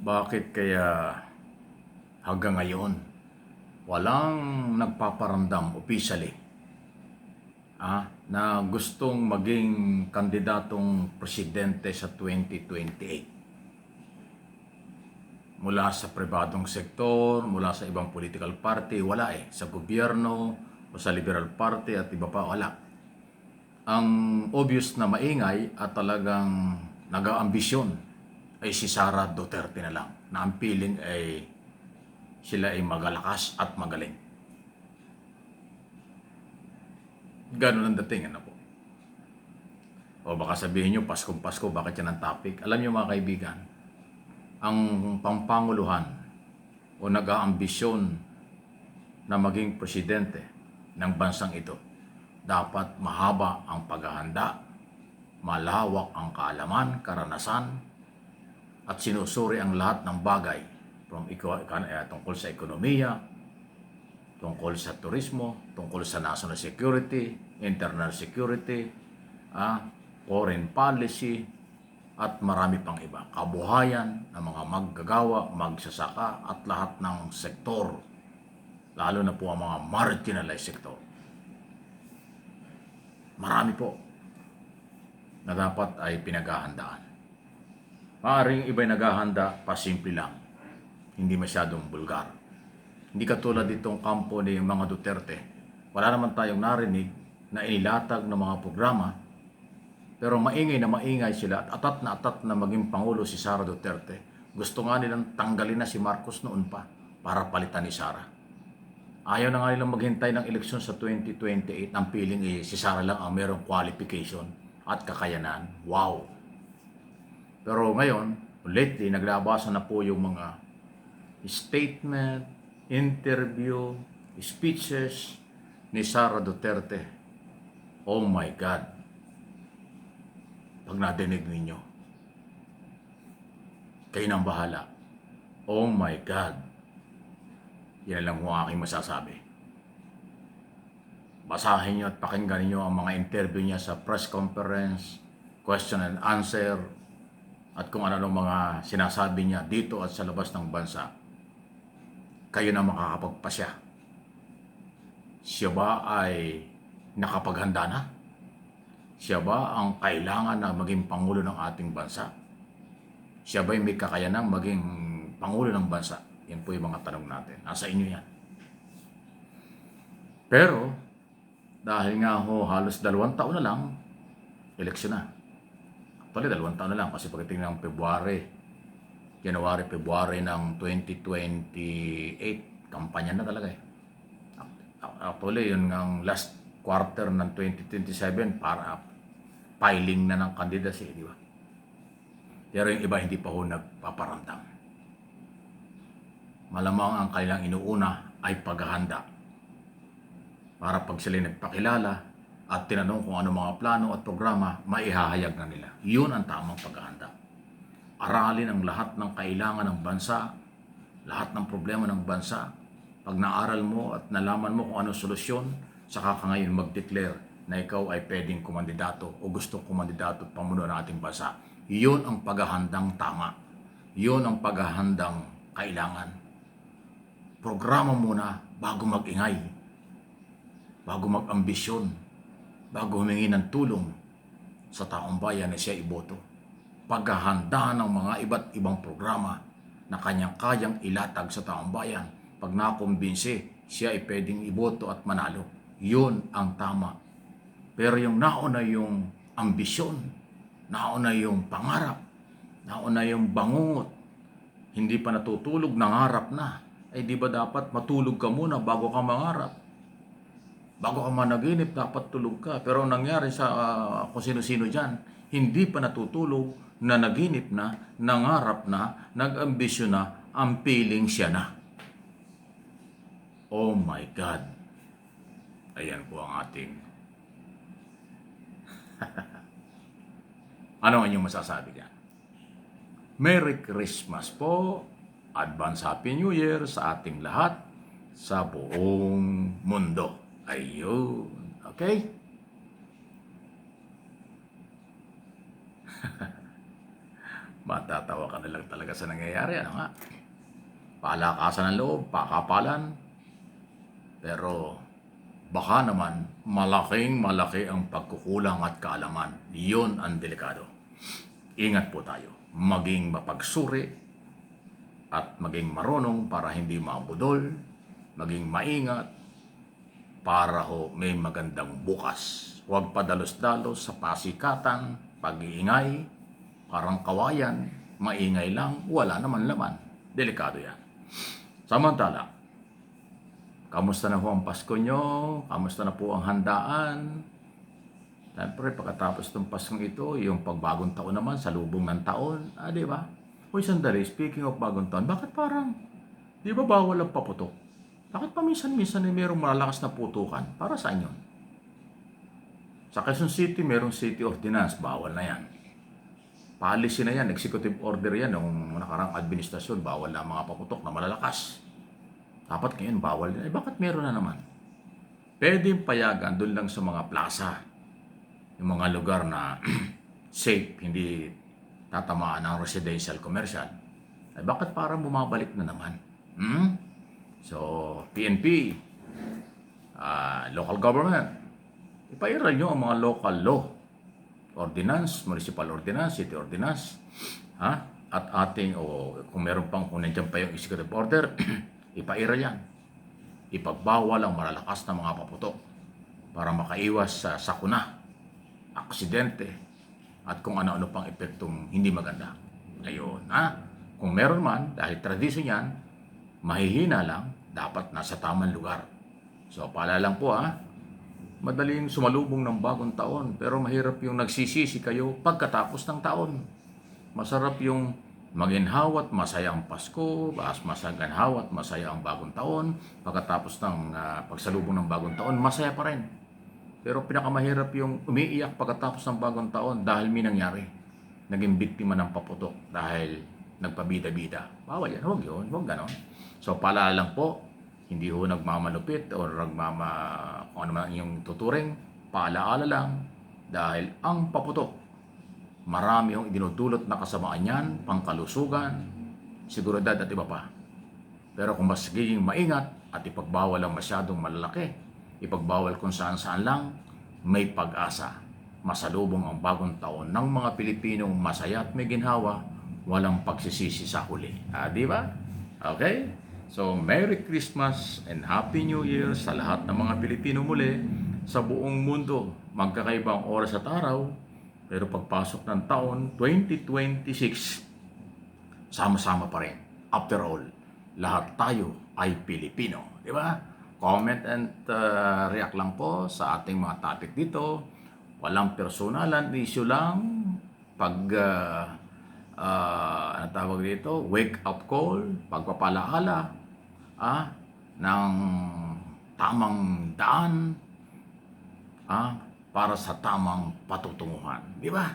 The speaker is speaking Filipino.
Bakit kaya hanggang ngayon walang nagpaparamdam officially na gustong maging kandidatong presidente sa 2028? Mula sa pribadong sektor, mula sa ibang political party, wala eh. Sa gobyerno o sa Liberal Party at iba pa, wala. Ang obvious na maingay at talagang nag-aambisyon ay si Sara Duterte na lang, na ang feeling ay sila ay magalakas at magaling. Ganun ang dating, ano po. O baka sabihin nyo, Pasko, bakit yan ang topic? Alam nyo mga kaibigan, ang pampanguluhan o nag-aambisyon na maging presidente ng bansang ito, dapat mahaba ang paghahanda, malawak ang kaalaman, karanasan, at sinusuri ang lahat ng bagay tungkol sa ekonomiya, tungkol sa turismo, tungkol sa national security, internal security, foreign policy, at marami pang iba. Kabuhayan ng mga maggagawa, magsasaka, at lahat ng sektor, lalo na po ang mga marginalized sector. Marami po na dapat ay pinaghahandaan. Maaaring iba'y naghahanda, pasimple lang, hindi masyadong bulgar. Hindi katulad ditong kampo ni mga Duterte. Wala naman tayong narinig na inilatag ng mga programa, pero maingay sila at atat na maging Pangulo si Sara Duterte. Gusto nga nilang tanggalin na si Marcos noon pa para palitan ni Sara. Ayaw na nga nilang maghintay ng eleksyon sa 2028. Ang feeling si Sara lang ang merong qualification at kakayanan. Wow! Pero ngayon, lately, naglabasan na po yung mga statement, interview, speeches ni Sara Duterte. Oh my God! Pag nadinig ninyo, kayo nang bahala. Oh my God! Yan lang ang aking masasabi. Basahin nyo at pakinggan nyo ang mga interview niya sa press conference, question and answer, at kung ano mga sinasabi niya dito at sa labas ng bansa. Kayo na makakapagpasya. Siya ba ay nakapaghanda na? Siya ba ang kailangan na maging Pangulo ng ating bansa? Siya ba ay may kakayanang maging Pangulo ng bansa? Yan po yung mga tanong natin. Nasa inyo yan. Pero, dahil nga halos 2 taon na lang, eleksyon na. Actually, 2 taon na lang kasi pagdating ng January, February ng 2028, kampanya na talaga eh. Actually, yun ang last quarter ng 2027 para filing na ng candidacy, di ba? Pero yung iba hindi pa ho nagpaparamdam. Malamang ang kailang inuuna ay paghahanda para pag sila nagpakilala at tinanong kung ano mga plano at programa, maihahayag na nila. Yun ang tamang paghahanda. Aralin ang lahat ng kailangan ng bansa, lahat ng problema ng bansa. Pag naaral mo at nalaman mo kung ano solusyon, saka ka ngayon mag-declare na ikaw ay pwedeng kumandidato o gustong kumandidato at pamuno ng ating bansa. Yun ang paghahandang tama. Yun ang paghahandang kailangan. Programa muna bago mag-ingay, bago mag-ambisyon, bago humingi ng tulong sa taong bayan na siya iboto. Paghahandaan ng mga iba't ibang programa na kanyang kayang ilatag sa taong bayan. Pag nakumbinsi, siya ay pwedeng iboto at manalo. Yun ang tama. Pero yung nauna yung ambisyon, nauna yung pangarap, nauna yung bangungot, hindi pa natutulog, nangarap na. Ay di ba dapat matulog ka muna bago ka mangarap? Bago ka managinip, dapat tulog ka. Pero ang nangyari sa kung sino-sino dyan, hindi pa natutulog, na naginip na, nangarap na, nag-ambisyon na, ang feeling siya na. Oh my God! Ayan po ang ating ano ang inyong masasabi dyan? Merry Christmas po! Advance Happy New Year sa ating lahat sa buong mundo. Ayun. Okay? Matatawa ka na lang talaga sa nangyayari. Ano nga? Palakasan ng loob, pakapalan. Pero baka naman malaking malaki ang pagkukulang at kaalaman. Iyon ang delikado. Ingat po tayo. Maging mapagsuri at maging marunong para hindi mabudol. Maging maingat para may magandang bukas. Huwag padalos-dalos sa pasikatan, pag-iingay, parang kawayan, maingay lang, wala naman laman. Delikado yan. Samantala, kamusta na po ang Pasko nyo? Kamusta na po ang handaan? Siyempre, pagkatapos ng Paskong ito, yung pagbagong taon naman, sa lubong ng taon, di ba? Uy, sandali, speaking of bagong taon, bakit parang, di ba bawal ang paputok? Bakit pa minsan-minsan mayroong malalakas na putukan? Para saan yun? Sa Quezon City, mayroong city ordinance, bawal na yan. Policy na yan, executive order yan, ng nakarang administrasyon, bawal na mga paputok na malalakas. Dapat ngayon, bawal din. Bakit meron na naman? Pwede payagan doon lang sa mga plaza, yung mga lugar na safe, hindi tatamaan ng residential commercial. Bakit parang bumabalik na naman? So, PNP, local government, ipairal nyo ang mga local law, ordinance, municipal ordinance, city ordinance, at ating, kung meron pang, kung nandiyan pa yung executive order, ipairal yan. Ipagbawal ang malalakas na mga paputok para makaiwas sa sakuna, aksidente, at kung ano-ano pang epektong hindi maganda. Ayun, kung meron man, dahil tradisyon yan, mahihina lang, dapat nasa tamang lugar. So, paalala lang po madaling sumalubong ng bagong taon, pero mahirap yung nagsisisi kayo pagkatapos ng taon. Masarap yung maginhawa at masaya ang Pasko, masaganhawa at masaya ang bagong taon. Pagkatapos ng pagsalubong ng bagong taon, masaya pa rin. Pero pinakamahirap yung umiiyak pagkatapos ng bagong taon dahil may nangyari. Naging biktima ng paputok dahil nagpabida-bida. Bawal yan, huwag ganon. So, paalala lang po, hindi ho nagmamalupit o kung ano man yung tuturing, paalaala lang dahil ang paputok, marami hong idinudulot na kasamaan yan, pangkalusugan, seguridad at iba pa. Pero kung mas giging maingat at ipagbawal ang masyadong malalaki, ipagbawal kung saan-saan lang, may pag-asa. Masalubong ang bagong taon ng mga Pilipinong masaya at may ginhawa, walang pagsisisi sa huli. Di ba? Okay? So, Merry Christmas and Happy New Year sa lahat ng mga Pilipino muli sa buong mundo. Magkakaibang oras at araw, pero pagpasok ng taon 2026, sama-sama pa rin. After all, lahat tayo ay Pilipino. Di ba? Comment and react lang po sa ating mga topic dito. Walang personalan, issue lang. Pag ano tawag dito, wake up call, pagpapalaala ng tamang daan para sa tamang patutunguhan. Di ba?